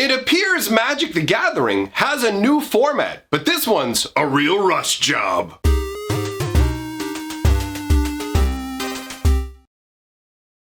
It appears Magic the Gathering has a new format, but this one's a real rush job.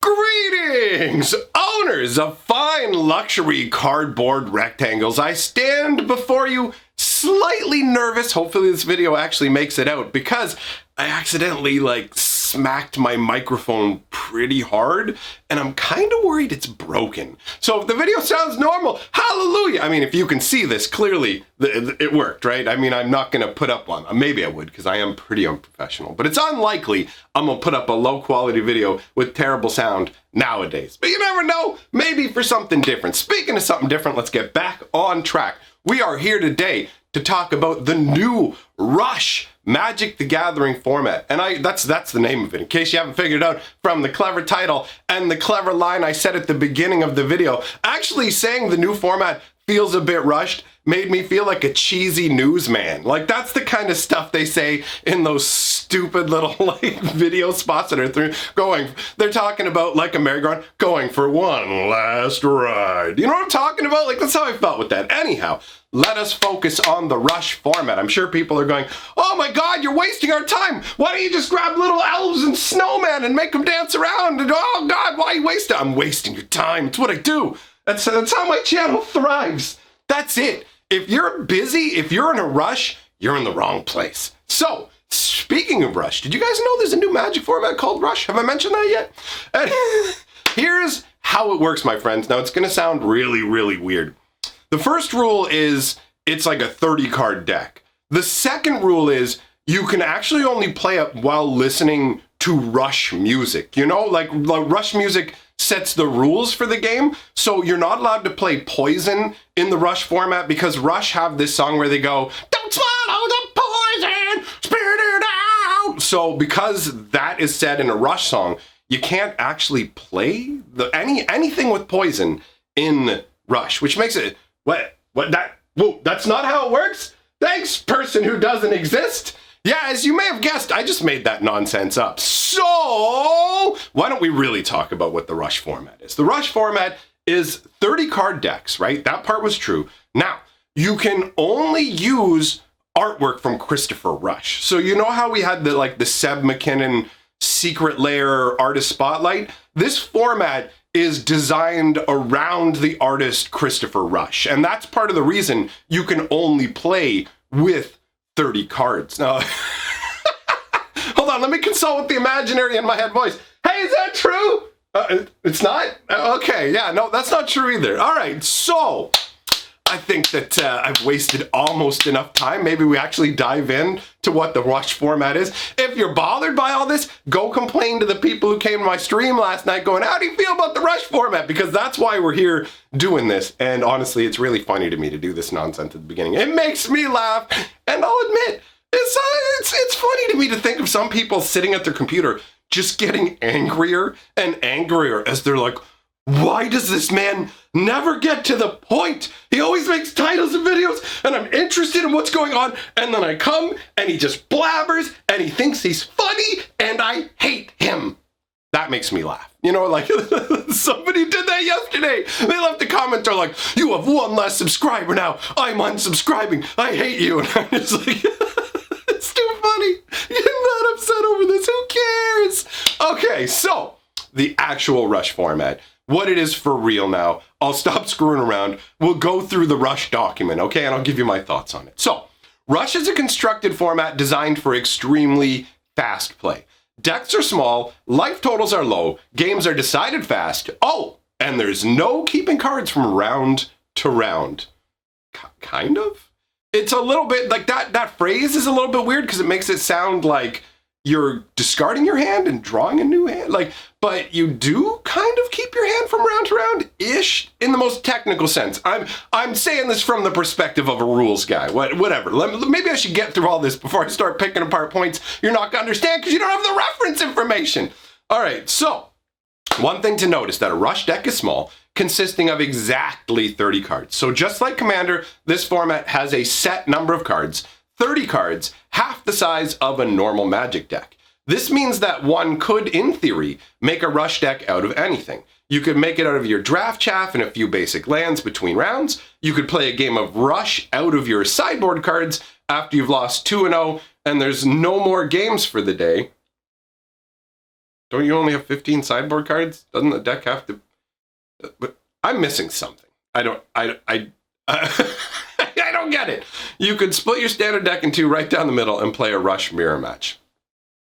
Greetings, owners of fine luxury cardboard rectangles. I stand before you slightly nervous. Hopefully this video actually makes it out because I accidentally smacked my microphone pretty hard and I'm kind of worried it's broken. So if the video sounds normal, hallelujah. I mean, if you can see this clearly, it worked, right? I mean, I'm not gonna put up one. Maybe I would because I am pretty unprofessional, but it's unlikely I'm gonna put up a low quality video with terrible sound nowadays. But you never know, maybe for something different. Speaking of something different, let's get back on track. We are here today to talk about the new Rush Magic the Gathering format. And that's the name of it, in case you haven't figured out from the clever title and the clever line I said at the beginning of the video. Actually saying the new format feels a bit rushed made me feel like a cheesy newsman. Like, that's the kind of stuff they say in those stupid little video spots that are they're talking about, like a merry-go-round, going for one last ride. You know what I'm talking about? Like, that's how I felt with that. Anyhow, let us focus on the Rush format. I'm sure people are going, oh my God, you're wasting our time. Why don't you just grab little elves and snowmen and make them dance around? And oh God, why are you wasting? I'm wasting your time. It's what I do. That's how my channel thrives. That's it. If you're busy, if you're in a rush, you're in the wrong place. So, speaking of Rush, did you guys know there's a new Magic format called Rush? Have I mentioned that yet? And here's how it works, my friends. Now, it's going to sound really, really weird. The first rule is it's like a 30 card deck. The second rule is you can actually only play it while listening to Rush music. You know, like Rush music sets the rules for the game. So you're not allowed to play Poison in the Rush format because Rush have this song where they go, don't swallow the poison, spit it out. So because that is said in a Rush song, you can't actually play anything with Poison in Rush, which makes it, that's not how it works? Thanks, person who doesn't exist. Yeah, as you may have guessed, I just made that nonsense up. So, why don't we really talk about what the Rush format is? The Rush format is 30 card decks, right? That part was true. Now, you can only use artwork from Christopher Rush. So you know how we had the Seb McKinnon Secret Lair Artist Spotlight? This format is designed around the artist Christopher Rush. And that's part of the reason you can only play with 30 cards. Now, hold on, let me consult with the imaginary in my head voice. Hey, is that true? It's not? Okay, yeah, no, that's not true either. All right, so I think that I've wasted almost enough time. Maybe we actually dive in to what the Rush format is. If you're bothered by all this, go complain to the people who came to my stream last night going, how do you feel about the Rush format? Because that's why we're here doing this. And honestly, it's really funny to me to do this nonsense at the beginning. It makes me laugh. And I'll admit, it's funny to me to think of some people sitting at their computer just getting angrier and angrier as they're like, why does this man never get to the point? He always makes titles of videos and I'm interested in what's going on, and then I come and he just blabbers and he thinks he's funny and I hate him. That makes me laugh. You know, like somebody did that yesterday. They left a comment, they're like, you have one less subscriber now. I'm unsubscribing. I hate you. And I'm just like, it's too funny. You're not upset over this. Who cares? Okay, so the actual Rush format. What it is for real now. I'll stop screwing around. We'll go through the Rush document, okay? And I'll give you my thoughts on it. So, Rush is a constructed format designed for extremely fast play. Decks are small, life totals are low, games are decided fast. Oh, and there's no keeping cards from round to round. Kind of? It's a little bit, like that phrase is a little bit weird because it makes it sound like you're discarding your hand and drawing a new hand, but you do kind of keep your hand from round to round-ish in the most technical sense. I'm saying this from the perspective of a rules guy. Whatever. Maybe I should get through all this before I start picking apart points you're not gonna understand because you don't have the reference information. All right, so one thing to note is that a Rush deck is small, consisting of exactly 30 cards. So just like Commander, this format has a set number of cards. 30 cards, half the size of a normal Magic deck. This means that one could, in theory, make a Rush deck out of anything. You could make it out of your draft chaff and a few basic lands between rounds. You could play a game of Rush out of your sideboard cards after you've lost 2-0, and there's no more games for the day. Don't you only have 15 sideboard cards? Doesn't the deck have to? But I'm missing something. I don't get it. You could split your standard deck in two right down the middle and play a Rush mirror match.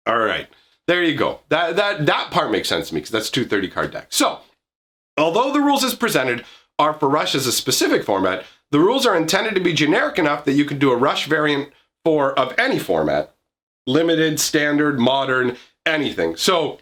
All right, there you go. That part makes sense to me because that's 2 30-card decks. So, although the rules as presented are for Rush as a specific format, the rules are intended to be generic enough that you can do a Rush variant of any format. Limited, standard, modern, anything. So,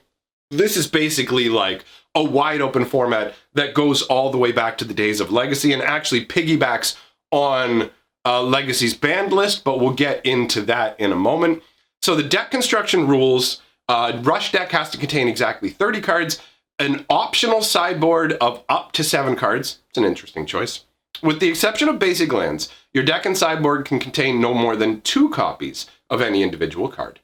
this is basically like a wide open format that goes all the way back to the days of Legacy and actually piggybacks on Legacy's banned list, but we'll get into that in a moment. So the deck construction rules, Rush deck has to contain exactly 30 cards, an optional sideboard of up to 7 cards. It's an interesting choice. With the exception of basic lands, your deck and sideboard can contain no more than 2 copies of any individual card.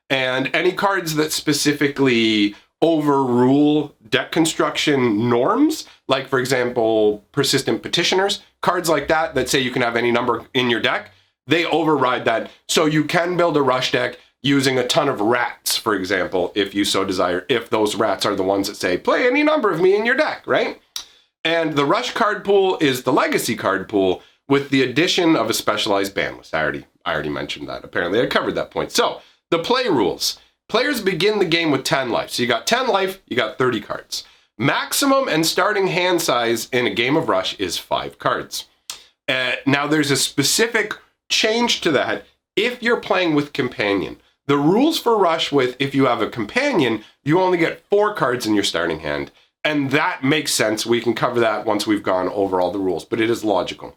And any cards that specifically overrule deck construction norms, like for example, persistent petitioners, cards like that say you can have any number in your deck, they override that. So you can build a Rush deck using a ton of rats, for example, if you so desire, if those rats are the ones that say, play any number of me in your deck, right? And the Rush card pool is the Legacy card pool with the addition of a specialized ban list. I already mentioned that. Apparently I covered that point. So the play rules. Players begin the game with 10 life. So you got 10 life, you got 30 cards. Maximum and starting hand size in a game of Rush is 5 cards. Now there's a specific change to that if you're playing with Companion. The rules for Rush with if you have a Companion, you only get 4 cards in your starting hand. And that makes sense. We can cover that once we've gone over all the rules, but it is logical.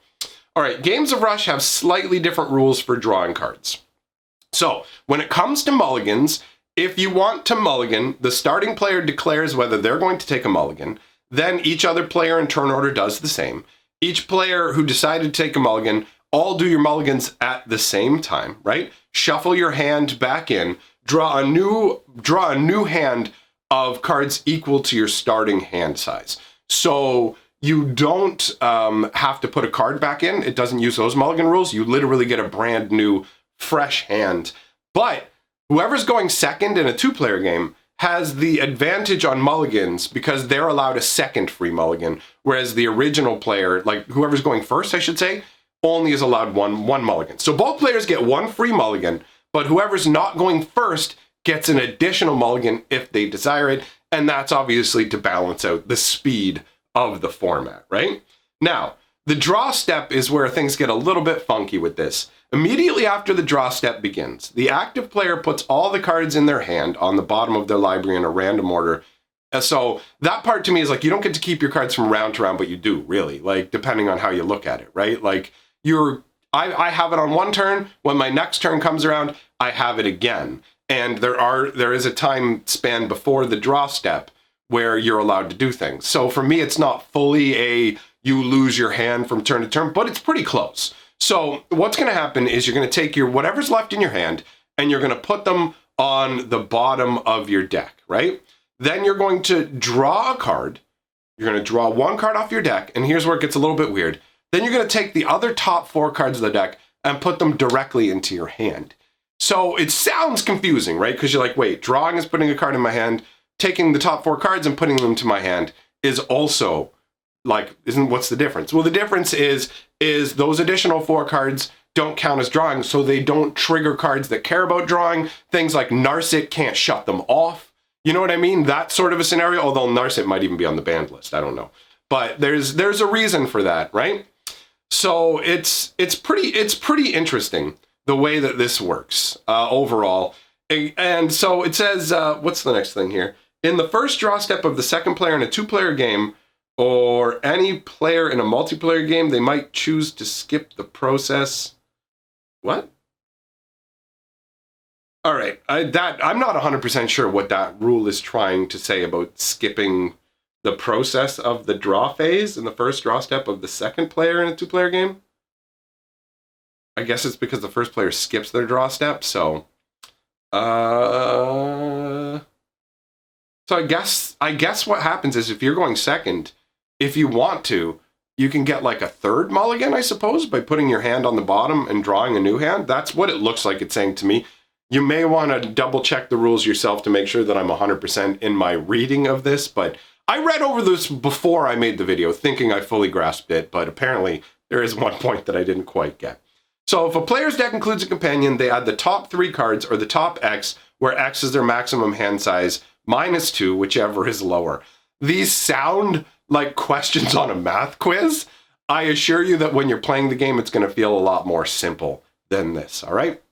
All right, games of Rush have slightly different rules for drawing cards. So when it comes to mulligans, if you want to mulligan, the starting player declares whether they're going to take a mulligan. Then each other player in turn order does the same. Each player who decided to take a mulligan, all do your mulligans at the same time, right? Shuffle your hand back in, draw a new hand of cards equal to your starting hand size. So you don't have to put a card back in. It doesn't use those mulligan rules. You literally get a brand new, fresh hand. But whoever's going second in a 2-player game has the advantage on mulligans because they're allowed a second free mulligan, whereas the original player, like whoever's going first, I should say, only is allowed one mulligan. So both players get 1 free mulligan, but whoever's not going first gets an additional mulligan if they desire it, and that's obviously to balance out the speed of the format, right? Now, the draw step is where things get a little bit funky with this. Immediately after the draw step begins, the active player puts all the cards in their hand on the bottom of their library in a random order. So that part to me is like, you don't get to keep your cards from round to round, but you do, really, like depending on how you look at it, right? Like I have it on one turn. When my next turn comes around, I have it again. And there is a time span before the draw step where you're allowed to do things. So for me, it's not fully you lose your hand from turn to turn, but it's pretty close. So what's going to happen is you're going to take your whatever's left in your hand and you're going to put them on the bottom of your deck, right? Then you're going to draw a card. You're going to draw 1 card off your deck, and here's where it gets a little bit weird. Then you're going to take the other top 4 cards of the deck and put them directly into your hand. So it sounds confusing, right? Because you're like, wait, drawing is putting a card in my hand, taking the top 4 cards and putting them to my hand is also like, what's the difference? Well, the difference is those additional 4 cards don't count as drawing, so they don't trigger cards that care about drawing. Things like Narset can't shut them off. You know what I mean? That sort of a scenario, although Narset might even be on the banned list. I don't know. But there's a reason for that, right? So it's pretty interesting the way that this works overall. And so it says, what's the next thing here? In the first draw step of the second player in a 2-player game, or any player in a multiplayer game, they might choose to skip the process. What? All right, I'm not 100% sure what that rule is trying to say about skipping the process of the draw phase in the first draw step of the second player in a 2-player game. I guess it's because the first player skips their draw step, so I guess I guess what happens is if you're going second, if you want to, you can get like a third mulligan, I suppose, by putting your hand on the bottom and drawing a new hand. That's what it looks like it's saying to me. You may want to double check the rules yourself to make sure that I'm 100% in my reading of this, but I read over this before I made the video thinking I fully grasped it, but apparently there is one point that I didn't quite get. So if a player's deck includes a companion, they add the top 3 cards or the top X, where X is their maximum hand size, -2, whichever is lower. These sound like questions on a math quiz. I assure you that when you're playing the game, it's going to feel a lot more simple than this, all right?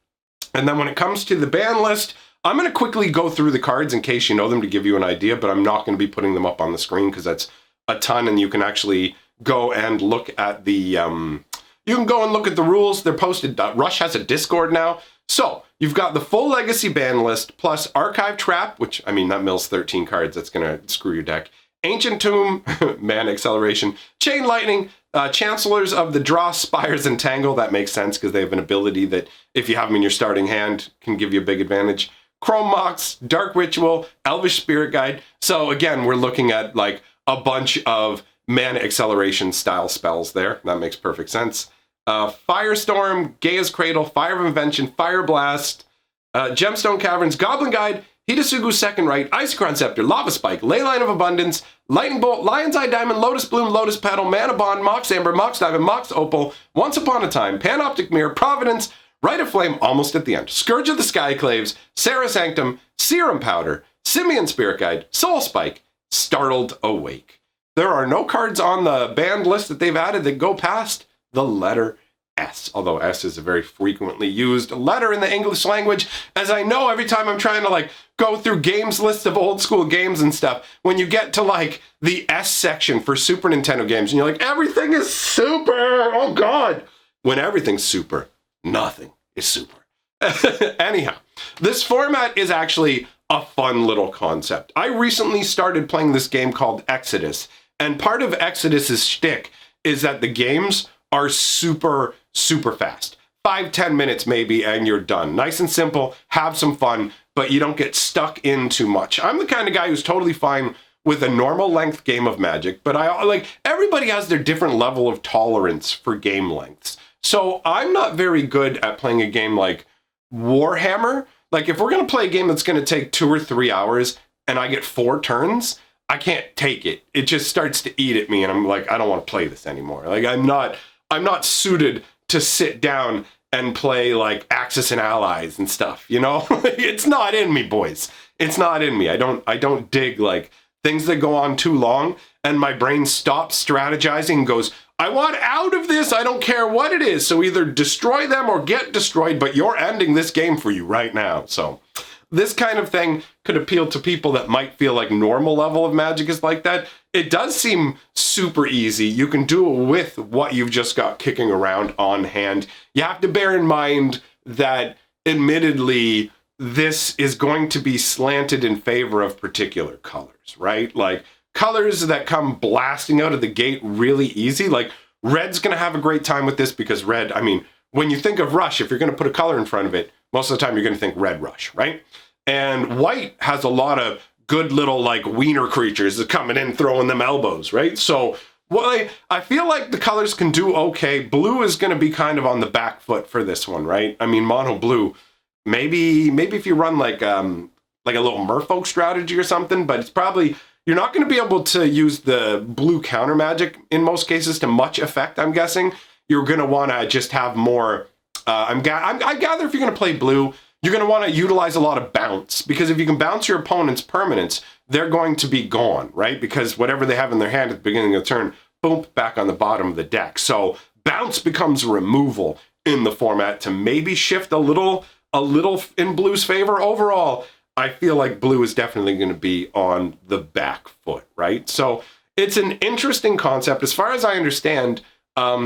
And then when it comes to the ban list, I'm going to quickly go through the cards in case you know them to give you an idea, but I'm not going to be putting them up on the screen because that's a ton, and you can actually go and look at the, you can go and look at the rules. They're posted. Rush has a Discord now. So you've got the full Legacy ban list plus Archive Trap, which, I mean, that mills 13 cards. That's going to screw your deck. Ancient Tomb, Man Acceleration, Chain Lightning, Chancellors of the Draw, Spires, and Tangle. That makes sense because they have an ability that, if you have them in your starting hand, can give you a big advantage. Chrome Mox, Dark Ritual, Elvish Spirit Guide. So again, we're looking at like a bunch of Mana Acceleration style spells there. That makes perfect sense. Firestorm, Gaia's Cradle, Fire of Invention, Fire Blast, Gemstone Caverns, Goblin Guide, Hidasugu's Second Right, Isochron Scepter, Lava Spike, Leyline of Abundance, Lightning Bolt, Lion's Eye Diamond, Lotus Bloom, Lotus Petal, Mana Bond, Mox Amber, Mox Diamond, Mox Opal, Once Upon a Time, Panoptic Mirror, Providence, Rite of Flame, almost at the end, Scourge of the Skyclaves, Sarah Sanctum, Serum Powder, Simian Spirit Guide, Soul Spike, Startled Awake. There are no cards on the banned list that they've added that go past the letter S, although S is a very frequently used letter in the English language, as I know every time I'm trying to like go through games lists of old school games and stuff, when you get to like the S section for Super Nintendo games and you're like, everything is super, oh God. When everything's super, nothing is super. Anyhow, this format is actually a fun little concept. I recently started playing this game called Exodus, and part of Exodus's shtick is that the games are super fast. 5-10 minutes maybe and you're done. Nice and simple, have some fun, but you don't get stuck in too much. I'm the kind of guy who's totally fine with a normal length game of Magic, but I like, everybody has their different level of tolerance for game lengths. So I'm not very good at playing a game like Warhammer. Like if we're gonna play a game that's gonna take 2 or 3 hours and I get 4 turns, I can't take it. It just starts to eat at me and I'm like, I don't want to play this anymore. Like I'm not suited to sit down and play like Axis and Allies and stuff, you know? It's not in me, boys. It's not in me. I don't dig like things that go on too long and my brain stops strategizing and goes, I want out of this. I don't care what it is. So either destroy them or get destroyed, but you're ending this game for you right now. So this kind of thing could appeal to people that might feel like normal level of Magic is like that. It does seem super easy. You can do it with what you've just got kicking around on hand. You have to bear in mind that admittedly, this is going to be slanted in favor of particular colors, right? Like colors that come blasting out of the gate really easy. Like red's gonna have a great time with this because red, I mean, when you think of Rush, if you're gonna put a color in front of it, most of the time you're gonna think Red Rush, right? And white has a lot of good little like wiener creatures that coming in throwing them elbows, right? So well, I feel like the colors can do okay. Blue is gonna be kind of on the back foot for this one, right? I mean, mono blue, maybe if you run like a little merfolk strategy or something, but it's probably, you're not going to be able to use the blue counter magic in most cases to much effect, I'm guessing. You're going to want to just have more, I gather if you're going to play blue, you're going to want to utilize a lot of bounce, because if you can bounce your opponent's permanents, they're going to be gone, right? Because whatever they have in their hand at the beginning of the turn, boom, back on the bottom of the deck. So bounce becomes removal in the format to maybe shift a little in blue's favor. Overall, I feel like blue is definitely going to be on the back foot, right? So it's an interesting concept. As far as I understand,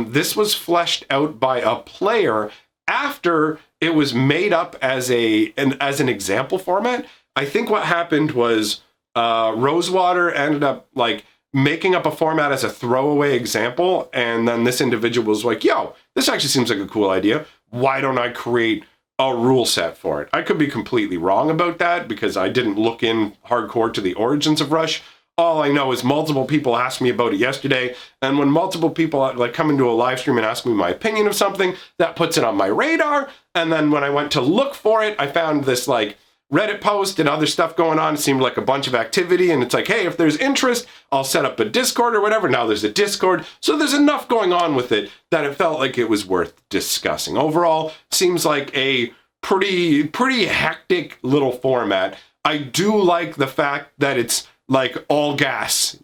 this was fleshed out by a player after it was made up as an example format. I think what happened was Rosewater ended up like making up a format as a throwaway example, and then this individual was like, yo, this actually seems like a cool idea. Why don't I create a rule set for it. I could be completely wrong about that because I didn't look in hardcore to the origins of Rush. All I know is multiple people asked me about it yesterday, and when multiple people like come into a live stream and ask me my opinion of something, that puts it on my radar. And then when I went to look for it, I found this like Reddit post and other stuff going on. It seemed like a bunch of activity, and it's like, hey, if there's interest, I'll set up a Discord or whatever. Now there's a Discord, so there's enough going on with it that it felt like it was worth discussing. Overall, seems like a pretty hectic little format. I do like the fact that it's like all gas,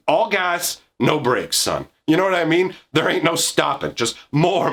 no brakes, son. You know what I mean? There ain't no stopping, just more.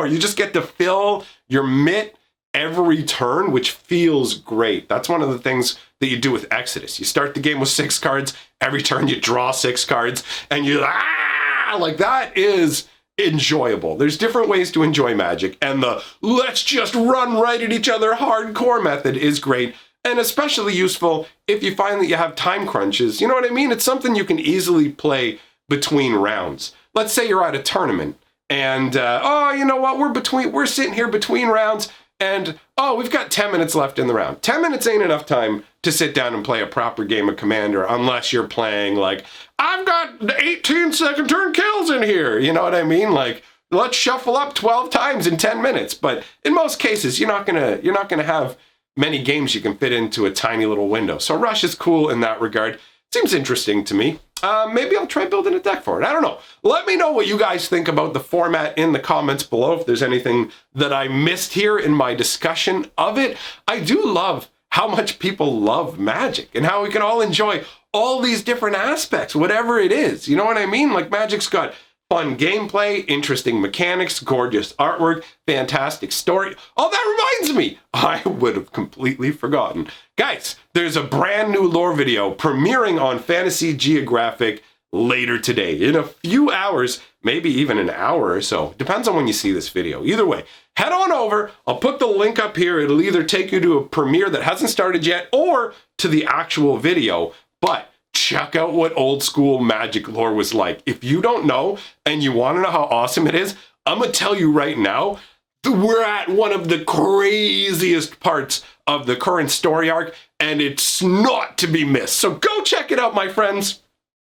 You just get to fill your mitt every turn, which feels great. That's one of the things that you do with Exodus. You start the game with 6 cards, every turn you draw 6 cards, and you, like that is enjoyable. There's different ways to enjoy Magic, and the let's just run right at each other hardcore method is great. And especially useful if you find that you have time crunches. You know what I mean? It's something you can easily play between rounds. Let's say you're at a tournament and, oh, you know what? We're sitting here between rounds and, oh, we've got 10 minutes left in the round. 10 minutes ain't enough time to sit down and play a proper game of Commander unless you're playing like, I've got 18-second turn kills in here. You know what I mean? Like, let's shuffle up 12 times in 10 minutes. But in most cases, you're not gonna have many games you can fit into a tiny little window. So Rush is cool in that regard. Seems interesting to me. Maybe I'll try building a deck for it. I don't know. Let me know what you guys think about the format in the comments below. If there's anything that I missed here in my discussion of it. I do love how much people love Magic and how we can all enjoy all these different aspects, whatever it is. You know what I mean? Like Magic's got fun gameplay, interesting mechanics, gorgeous artwork, fantastic story. Oh, that reminds me, I would have completely forgotten. Guys, there's a brand new lore video premiering on Fantasy Geographic later today. In a few hours, maybe even an hour or so. Depends on when you see this video. Either way, head on over. I'll put the link up here. It'll either take you to a premiere that hasn't started yet or to the actual video. But check out what old school Magic lore was like. If you don't know and you want to know how awesome it is, I'm going to tell you right now, we're at one of the craziest parts of the current story arc, and it's not to be missed. So go check it out, my friends.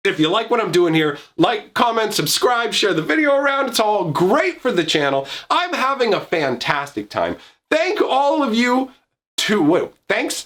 If you like what I'm doing here, like, comment, subscribe, share the video around. It's all great for the channel. I'm having a fantastic time. Thank all of you thanks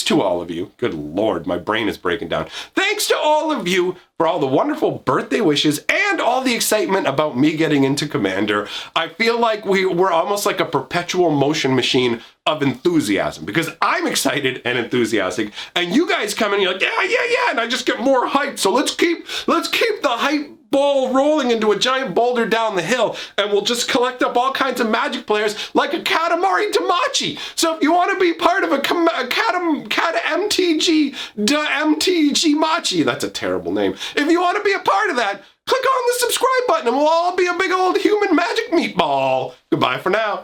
to all of you. Good Lord, my brain is breaking down. Thanks to all of you for all the wonderful birthday wishes and all the excitement about me getting into Commander. I feel like we're almost like a perpetual motion machine of enthusiasm because I'm excited and enthusiastic, and you guys come in and you're like, yeah, and I just get more hyped. So let's keep the hype ball rolling into a giant boulder down the hill, and we'll just collect up all kinds of Magic players like a Katamari Damacy. So if you want to be part of a MTG Machi, that's a terrible name. If you want to be a part of that, click on the subscribe button and we'll all be a big old human Magic meatball. Goodbye for now.